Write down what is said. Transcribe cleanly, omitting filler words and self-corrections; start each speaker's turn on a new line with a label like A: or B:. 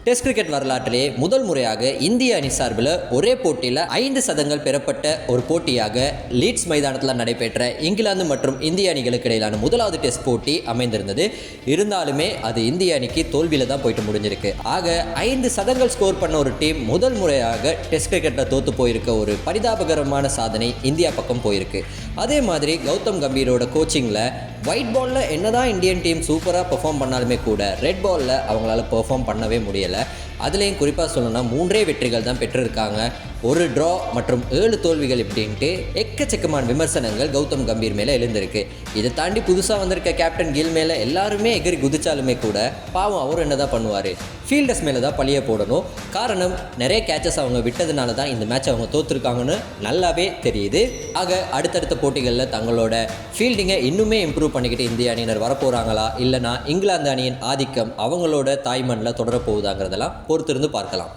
A: Test cricket வரலாற்றிலே முதல் முறையாக இந்திய அணி சார்பில் ஒரே போட்டியில் 5 சதங்கள் பெறப்பட்ட ஒரு போட்டியாக லீட்ஸ் மைதானத்தில் நடைபெற்ற இங்கிலாந்து மற்றும் இந்திய அணிகளுக்கு இடையிலான முதலாவது டெஸ்ட் போட்டி அமைந்திருந்தது. இருந்தாலுமே அது இந்திய அணிக்கு தோல்வியில் தான் போயிட்டு முடிஞ்சிருக்கு. ஆக 5 சதங்கள் ஸ்கோர் பண்ண ஒரு டீம் முதல் முறையாக டெஸ்ட் கிரிக்கெட்டில் தோற்று போயிருக்க ஒரு பரிதாபகரமான சாதனை இந்தியா பக்கம் போயிருக்கு. அதே மாதிரி கௌதம் கம்பீரோட கோச்சிங்கில் ஒயிட் பாலில் என்னதான் இந்தியன் டீம் சூப்பராக பெர்ஃபார்ம் பண்ணாலுமே கூட ரெட் பாலில் அவங்களால பெர்ஃபார்ம் பண்ணவே முடியலை. அதுலேயும் குறிப்பாக சொல்லணும்னா 3 வெற்றிகள் தான் பெற்றிருக்காங்க. ஒரு ட்ரா மற்றும் 7 தோல்விகள் இப்படின்ட்டு எக்கச்சக்கமான விமர்சனங்கள் கௌதம் கம்பீர் மேலே எழுந்திருக்கு. இதை தாண்டி புதுசாக வந்திருக்க கேப்டன் கில் மேலே எல்லாருமே எகிரி குதிச்சாலுமே கூட பாவம் அவர் என்ன தான் பண்ணுவார், ஃபீல்டர்ஸ் மேலே தான் பழிய போடணும். காரணம் நிறைய கேச்சஸ் அவங்க விட்டதுனால தான் இந்த மேட்ச் அவங்க தோற்றுருக்காங்கன்னு நல்லாவே தெரியுது. ஆக அடுத்தடுத்த போட்டிகளில் தங்களோட ஃபீல்டிங்கை இன்னுமே இம்ப்ரூவ் பண்ணிக்கிட்டு இந்திய அணியினர் வரப்போகிறாங்களா, இல்லைனா இங்கிலாந்து அணியின் ஆதிக்கம் அவங்களோட தாய்மண்ணில் தொடரப்போகுதாங்கிறதெல்லாம் பொறுத்திருந்து பார்க்கலாம்.